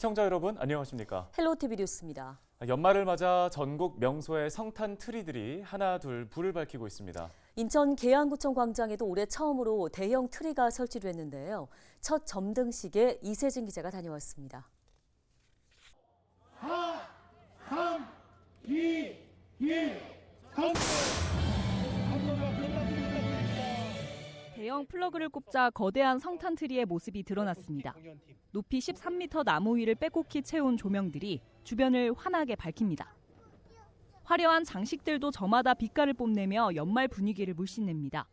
시청자 여러분 안녕하십니까? 헬로티비 뉴스입니다. 연말을 맞아 전국 명소의 성탄 트리들이 하나 둘 불을 밝히고 있습니다. 인천 계양구청 광장에도 올해 처음으로 대형 트리가 설치됐는데요. 첫 점등식에 이세진 기자가 다녀왔습니다. 4, 3, 2, 1, 점등! 대형 플러그를 꼽자 거대한 성탄 트리의 모습이 드러났습니다. 높이 13m 나무 위를 빼곡히 채운 조명들이 주변을 환하게 밝힙니다. 화려한 장식들도 저마다 빛깔을 뽐내며 연말 분위기를 물씬냅니다.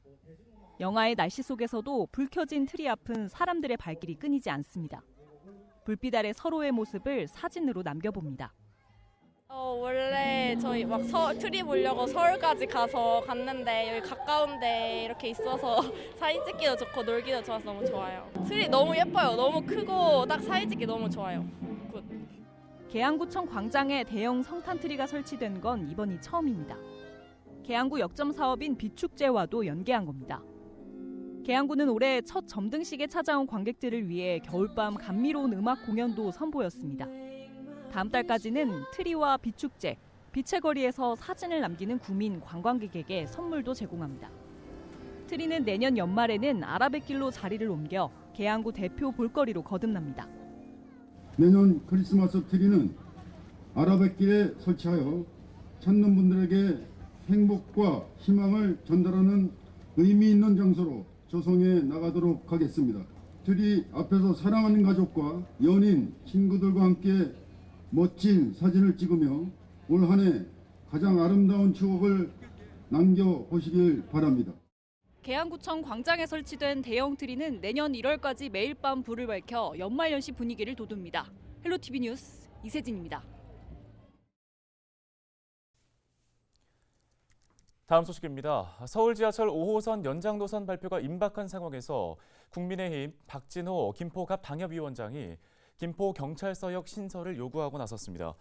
영하의 날씨 속에서도 불 켜진 트리 앞은 사람들의 발길이 끊이지 않습니다. 불빛 아래 서로의 모습을 사진으로 남겨봅니다. 원래 저희 막 트리 보려고 서울까지 갔는데 여기 가까운데 이렇게 있어서 사진 찍기도 좋고 놀기도 좋아서 너무 좋아요. 트리 너무 예뻐요. 너무 크고 딱 사진 찍기 너무 좋아요. 굿. 계양구청 광장에 대형 성탄 트리가 설치된 건 이번이 처음입니다. 계양구 역점 사업인 비축제와도 연계한 겁니다. 계양구는 올해 첫 점등식에 찾아온 관객들을 위해 겨울밤 감미로운 음악 공연도 선보였습니다. 다음 달까지는 트리와 비축제, 빛의 거리에서 사진을 남기는 구민 관광객에게 선물도 제공합니다. 트리는 내년 연말에는 아라뱃길로 자리를 옮겨 계양구 대표 볼거리로 거듭납니다. 내년 크리스마스 트리는 아라뱃길에 설치하여 찾는 분들에게 행복과 희망을 전달하는 의미 있는 장소로 조성해 나가도록 하겠습니다. 트리 앞에서 사랑하는 가족과 연인, 친구들과 함께 멋진 사진을 찍으며 올 한 해 가장 아름다운 추억을 남겨보시길 바랍니다. 계양구청 광장에 설치된 대형 트리는 내년 1월까지 매일 밤 불을 밝혀 연말연시 분위기를 돋웁니다. 헬로티비 뉴스 이세진입니다. 다음 소식입니다. 서울 지하철 5호선 연장 노선 발표가 임박한 상황에서 국민의힘 박진호 김포갑 당협위원장이 김포경찰서역 신설을 요구하고 나섰습니다.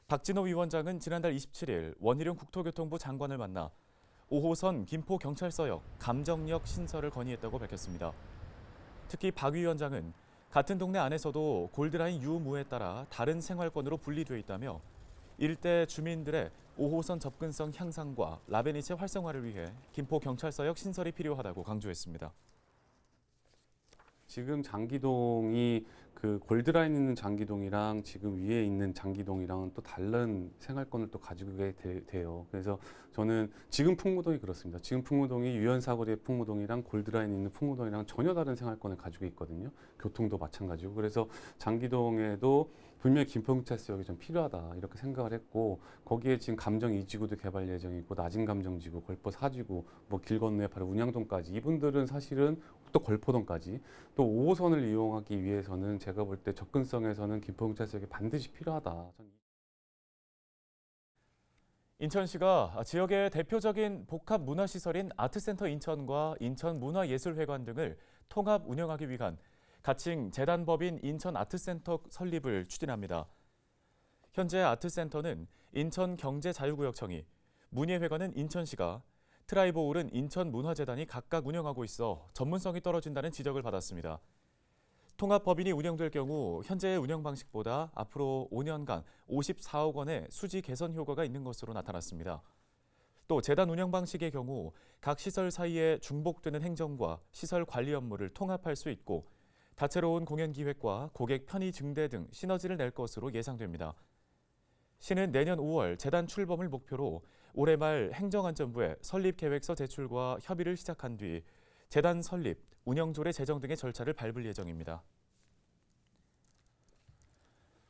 박진호 위원장은 지난달 27일 원희룡 국토교통부 장관을 만나 5호선 김포경찰서역 감정역 신설을 건의했다고 밝혔습니다. 특히 박 위원장은 같은 동네 안에서도 골드라인 유무에 따라 다른 생활권으로 분리돼 있다며 일대 주민들의 5호선 접근성 향상과 라베니체 활성화를 위해 김포경찰서역 신설이 필요하다고 강조했습니다. 지금 장기동이 그 골드라인 있는 장기동이랑 지금 위에 있는 장기동이랑은 또 다른 생활권을 또 가지고 돼요. 그래서 저는 지금 풍무동이 그렇습니다. 지금 풍무동이 유연사거리의 풍무동이랑 골드라인 있는 풍무동이랑 전혀 다른 생활권을 가지고 있거든요. 교통도 마찬가지고. 그래서 장기동에도 분명히 김포경찰서역이 좀 필요하다 이렇게 생각을 했고 거기에 지금 감정 2지구도 개발 예정이고 낮은 감정지구, 걸포 4지구, 뭐 길 건너에 바로 운양동까지 이분들은 사실은 또 걸포동까지 또 5호선을 이용하기 위해서는 제가 볼 때 접근성에서는 김포경찰서역이 반드시 필요하다. 인천시가 지역의 대표적인 복합 문화시설인 아트센터 인천과 인천문화예술회관 등을 통합 운영하기 위한 가칭 재단법인 인천아트센터 설립을 추진합니다. 현재 아트센터는 인천경제자유구역청이, 문예회관은 인천시가, 트라이보울은 인천문화재단이 각각 운영하고 있어 전문성이 떨어진다는 지적을 받았습니다. 통합법인이 운영될 경우 현재의 운영 방식보다 앞으로 5년간 54억 원의 수지 개선 효과가 있는 것으로 나타났습니다. 또 재단 운영 방식의 경우 각 시설 사이에 중복되는 행정과 시설 관리 업무를 통합할 수 있고 다채로운 공연 기획과 고객 편의 증대 등 시너지를 낼 것으로 예상됩니다. 시는 내년 5월 재단 출범을 목표로 올해 말 행정안전부에 설립 계획서 제출과 협의를 시작한 뒤 재단 설립, 운영조례 제정 등의 절차를 밟을 예정입니다.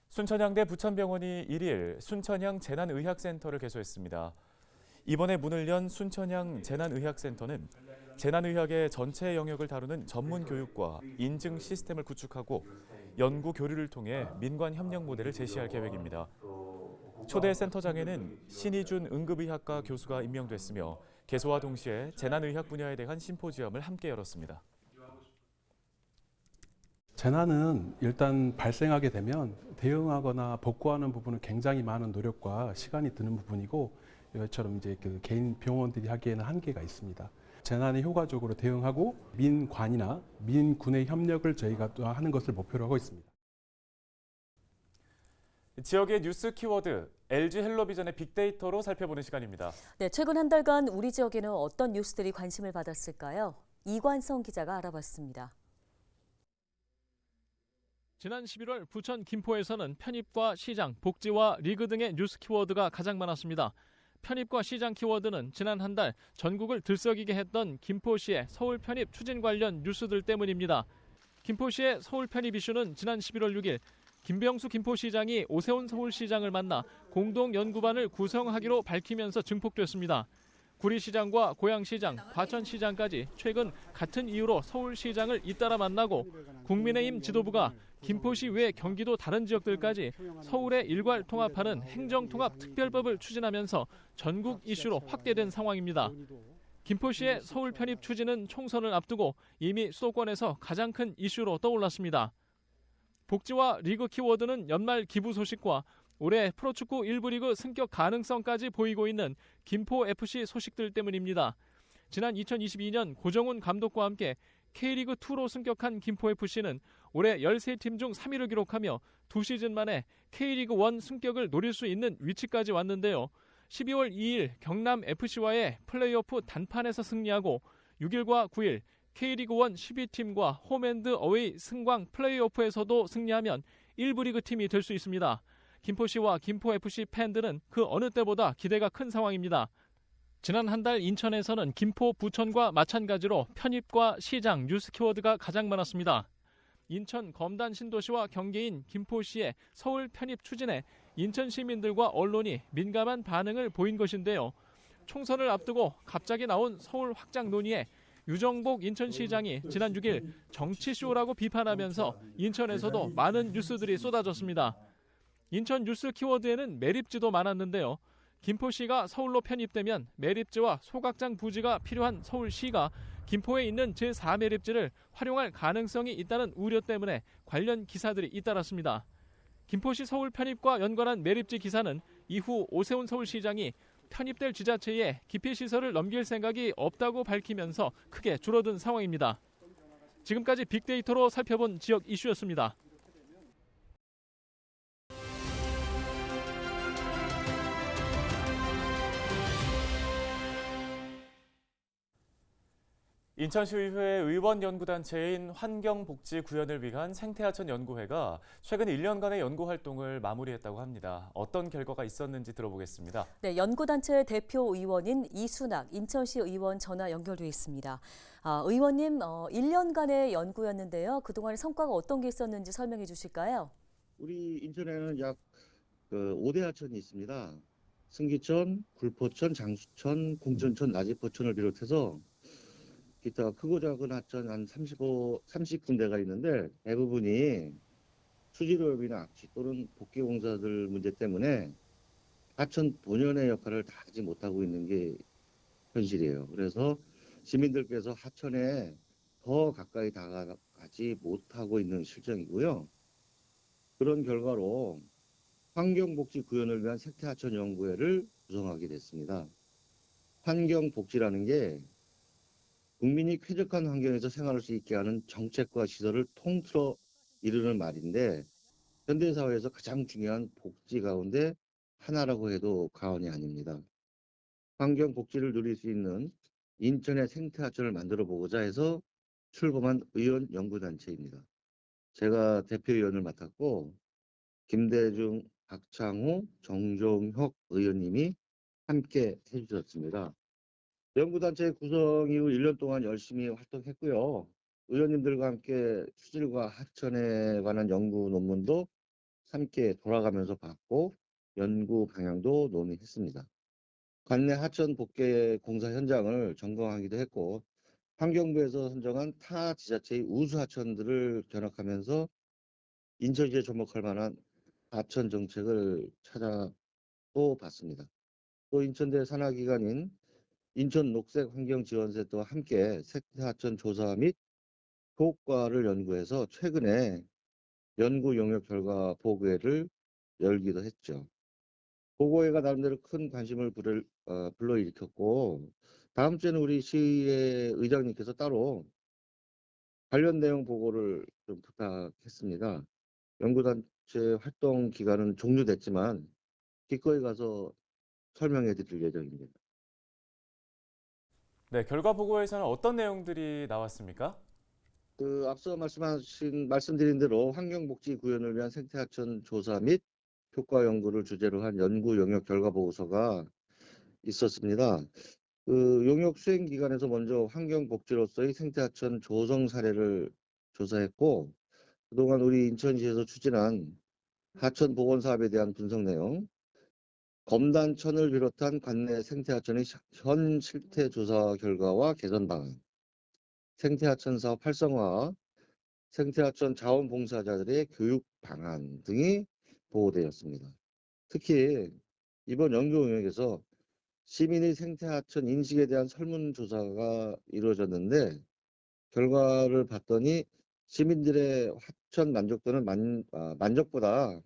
순천향대 부천병원이 1일 순천향 재난의학센터를 개소했습니다. 이번에 문을 연 순천향 재난의학센터는 재난의학의 전체 영역을 다루는 전문 교육과 인증 시스템을 구축하고 연구 교류를 통해 민관 협력 모델을 제시할 계획입니다. 초대 센터장에는 신희준 응급의학과 교수가 임명됐으며 개소와 동시에 재난의학 분야에 대한 심포지엄을 함께 열었습니다. 재난은 일단 발생하게 되면 대응하거나 복구하는 부분은 굉장히 많은 노력과 시간이 드는 부분이고 이것처럼 이제 그 개인 병원들이 하기에는 한계가 있습니다. 재난에 효과적으로 대응하고 민관이나 민군의 협력을 저희가 또 하는 것을 목표로 하고 있습니다. 지역의 뉴스 키워드, LG 헬로비전의 빅데이터로 살펴보는 시간입니다. 네, 최근 한 달간 우리 지역에는 어떤 뉴스들이 관심을 받았을까요? 이관성 기자가 알아봤습니다. 지난 11월 부천 김포에서는 편입과 시장, 복지와 리그 등의 뉴스 키워드가 가장 많았습니다. 편입과 시장 키워드는 지난 한 달 전국을 들썩이게 했던 김포시의 서울 편입 추진 관련 뉴스들 때문입니다. 김포시의 서울 편입 이슈는 지난 11월 6일 김병수 김포시장이 오세훈 서울시장을 만나 공동 연구반을 구성하기로 밝히면서 증폭됐습니다. 구리시장과 고양시장, 과천시장까지 최근 같은 이유로 서울시장을 잇따라 만나고 국민의힘 지도부가 김포시 외 경기도 다른 지역들까지 서울에 일괄 통합하는 행정통합특별법을 추진하면서 전국 이슈로 확대된 상황입니다. 김포시의 서울 편입 추진은 총선을 앞두고 이미 수도권에서 가장 큰 이슈로 떠올랐습니다. 복지와 리그 키워드는 연말 기부 소식과 올해 프로축구 1부 리그 승격 가능성까지 보이고 있는 김포FC 소식들 때문입니다. 지난 2022년 고정훈 감독과 함께 K리그2로 승격한 김포FC는 올해 13팀 중 3위를 기록하며 2시즌 만에 K리그1 승격을 노릴 수 있는 위치까지 왔는데요. 12월 2일 경남FC와의 플레이오프 단판에서 승리하고 6일과 9일 K리그1 12팀과 홈앤드 어웨이 승광 플레이오프에서도 승리하면 1부 리그 팀이 될 수 있습니다. 김포시와 김포FC 팬들은 그 어느 때보다 기대가 큰 상황입니다. 지난 한 달 인천에서는 김포, 부천과 마찬가지로 편입과 시장, 뉴스 키워드가 가장 많았습니다. 인천 검단 신도시와 경계인 김포시의 서울 편입 추진에 인천 시민들과 언론이 민감한 반응을 보인 것인데요. 총선을 앞두고 갑자기 나온 서울 확장 논의에 유정복 인천시장이 지난 6일 정치쇼라고 비판하면서 인천에서도 많은 뉴스들이 쏟아졌습니다. 인천 뉴스 키워드에는 매립지도 많았는데요. 김포시가 서울로 편입되면 매립지와 소각장 부지가 필요한 서울시가 김포에 있는 제4매립지를 활용할 가능성이 있다는 우려 때문에 관련 기사들이 잇따랐습니다. 김포시 서울 편입과 연관한 매립지 기사는 이후 오세훈 서울시장이 편입될 지자체에 기피시설을 넘길 생각이 없다고 밝히면서 크게 줄어든 상황입니다. 지금까지 빅데이터로 살펴본 지역 이슈였습니다. 인천시의회 의원연구단체인 환경복지구현을 위한 생태하천연구회가 최근 1년간의 연구활동을 마무리했다고 합니다. 어떤 결과가 있었는지 들어보겠습니다. 네, 연구단체 대표 의원인 이순학 인천시 의원 전화 연결돼 있습니다. 의원님, 1년간의 연구였는데요. 그동안의 성과가 어떤 게 있었는지 설명해 주실까요? 우리 인천에는 약 5대 하천이 있습니다. 승기천, 굴포천, 장수천, 공천천, 나지포천을 비롯해서 기타 크고 작은 하천 한 30군데가 있는데 대부분이 수질오염이나 악취 또는 복귀공사들 문제 때문에 하천 본연의 역할을 다 하지 못하고 있는 게 현실이에요. 그래서 시민들께서 하천에 더 가까이 다가가지 못하고 있는 실정이고요. 그런 결과로 환경복지구현을 위한 생태하천연구회를 구성하게 됐습니다. 환경복지라는 게 국민이 쾌적한 환경에서 생활할 수 있게 하는 정책과 시설을 통틀어 이루는 말인데 현대사회에서 가장 중요한 복지 가운데 하나라고 해도 과언이 아닙니다. 환경복지를 누릴 수 있는 인천의 생태하천을 만들어 보고자 해서 출범한 의원연구단체입니다. 제가 대표위원을 맡았고 김대중, 박창호, 정종혁 의원님이 함께 해주셨습니다. 연구단체 구성 이후 1년 동안 열심히 활동했고요. 의원님들과 함께 수질과 하천에 관한 연구 논문도 함께 돌아가면서 봤고 연구 방향도 논의했습니다. 관내 하천 복개 공사 현장을 점검하기도 했고 환경부에서 선정한 타 지자체의 우수 하천들을 견학하면서 인천시에 접목할 만한 하천 정책을 찾아도 봤습니다. 또 인천대 산하기관인 인천 녹색환경지원센터와 함께 생태하천 조사 및 효과를 연구해서 최근에 연구 용역 결과 보고회를 열기도 했죠. 보고회가 나름대로 큰 관심을 불러일으켰고 다음 주에는 우리 시의 의장님께서 따로 관련 내용 보고를 좀 부탁했습니다. 연구단체 제 활동 기간은 종료됐지만 기꺼이 가서 설명해 드릴 예정입니다. 네, 결과 보고에서는 어떤 내용들이 나왔습니까? 앞서 말씀드린 대로 환경복지구현을 위한 생태하천 조사 및 효과 연구를 주제로 한 연구 용역 결과 보고서가 있었습니다. 용역 수행 기간에서 먼저 환경복지로서의 생태하천 조성 사례를 조사했고, 그동안 우리 인천시에서 추진한 하천 복원 사업에 대한 분석 내용, 검단천을 비롯한 관내 생태하천의 현 실태 조사 결과와 개선 방안, 생태하천 사업 활성화, 생태하천 자원봉사자들의 교육 방안 등이 보고되었습니다. 특히 이번 연구 용역에서 시민의 생태하천 인식에 대한 설문조사가 이루어졌는데, 결과를 봤더니 시민들의 하천 만족도는 만족보다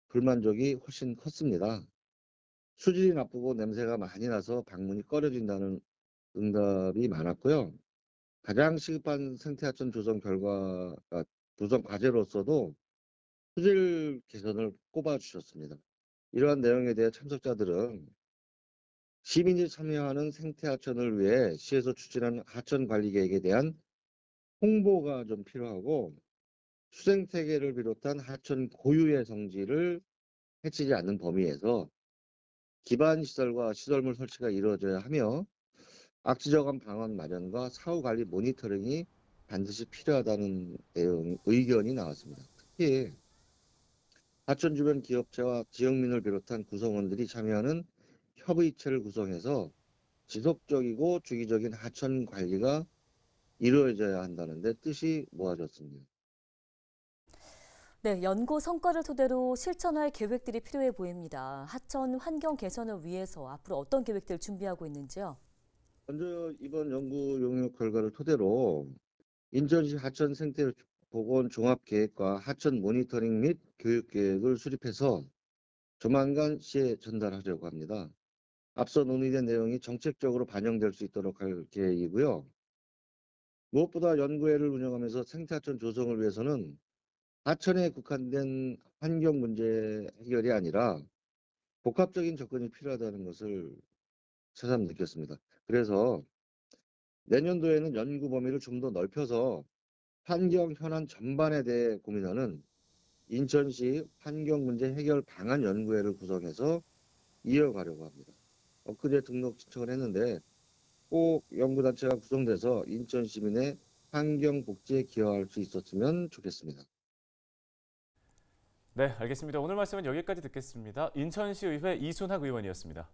불만족이 훨씬 컸습니다. 수질이 나쁘고 냄새가 많이 나서 방문이 꺼려진다는 응답이 많았고요. 가장 시급한 생태하천 조성 과제로서도 수질 개선을 꼽아주셨습니다. 이러한 내용에 대해 참석자들은 시민이 참여하는 생태하천을 위해 시에서 추진하는 하천 관리 계획에 대한 홍보가 좀 필요하고, 수생태계를 비롯한 하천 고유의 성질을 해치지 않는 범위에서 기반 시설과 시설물 설치가 이루어져야 하며, 악지저감 방안 마련과 사후 관리 모니터링이 반드시 필요하다는 의견이 나왔습니다. 특히 하천 주변 기업체와 지역민을 비롯한 구성원들이 참여하는 협의체를 구성해서 지속적이고 주기적인 하천 관리가 이루어져야 한다는 데 뜻이 모아졌습니다. 네, 연구 성과를 토대로 실천할 계획들이 필요해 보입니다. 하천 환경 개선을 위해서 앞으로 어떤 계획들을 준비하고 있는지요? 먼저 이번 연구 용역 결과를 토대로 인천시 하천 생태 복원 종합 계획과 하천 모니터링 및 교육 계획을 수립해서 조만간 시에 전달하려고 합니다. 앞서 논의된 내용이 정책적으로 반영될 수 있도록 할 계획이고요. 무엇보다 연구회를 운영하면서 생태하천 조성을 위해서는 하천에 국한된 환경 문제 해결이 아니라 복합적인 접근이 필요하다는 것을 새삼 느꼈습니다. 그래서 내년도에는 연구 범위를 좀 더 넓혀서 환경 현안 전반에 대해 고민하는 인천시 환경 문제 해결 방안 연구회를 구성해서 이어가려고 합니다. 엊그제 등록 신청을 했는데 꼭 연구단체가 구성돼서 인천 시민의 환경 복지에 기여할 수 있었으면 좋겠습니다. 네, 알겠습니다. 오늘 말씀은 여기까지 듣겠습니다. 인천시의회 이순학 의원이었습니다.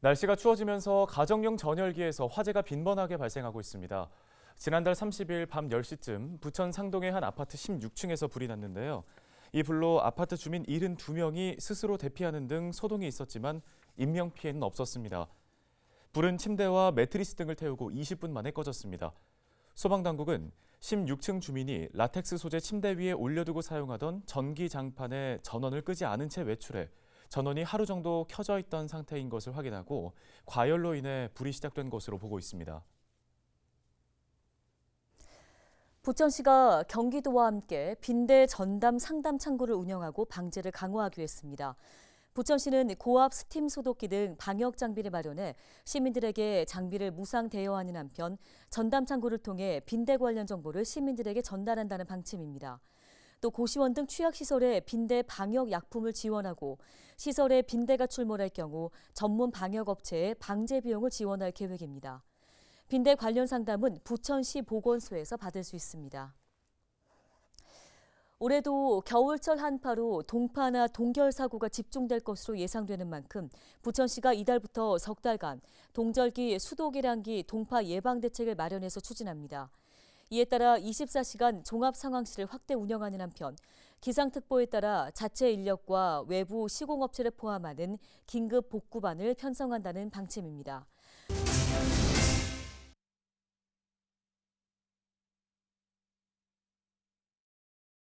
날씨가 추워지면서 가정용 전열기에서 화재가 빈번하게 발생하고 있습니다. 지난달 30일 밤 10시쯤 부천 상동의 한 아파트 16층에서 불이 났는데요. 이 불로 아파트 주민 72명이 스스로 대피하는 등 소동이 있었지만 인명피해는 없었습니다. 불은 침대와 매트리스 등을 태우고 20분 만에 꺼졌습니다. 소방당국은 16층 주민이 라텍스 소재 침대 위에 올려두고 사용하던 전기 장판에 전원을 끄지 않은 채 외출해 전원이 하루 정도 켜져 있던 상태인 것을 확인하고 과열로 인해 불이 시작된 것으로 보고 있습니다. 부천시가 경기도와 함께 빈대 전담 상담 창구를 운영하고 방제를 강화하기로 했습니다. 부천시는 고압 스팀 소독기 등 방역 장비를 마련해 시민들에게 장비를 무상 대여하는 한편 전담 창구를 통해 빈대 관련 정보를 시민들에게 전달한다는 방침입니다. 또 고시원 등 취약시설에 빈대 방역 약품을 지원하고 시설에 빈대가 출몰할 경우 전문 방역업체에 방제 비용을 지원할 계획입니다. 빈대 관련 상담은 부천시 보건소에서 받을 수 있습니다. 올해도 겨울철 한파로 동파나 동결 사고가 집중될 것으로 예상되는 만큼 부천시가 이달부터 석 달간 동절기 수도계량기 동파 예방 대책을 마련해서 추진합니다. 이에 따라 24시간 종합상황실을 확대 운영하는 한편 기상특보에 따라 자체 인력과 외부 시공업체를 포함하는 긴급 복구반을 편성한다는 방침입니다.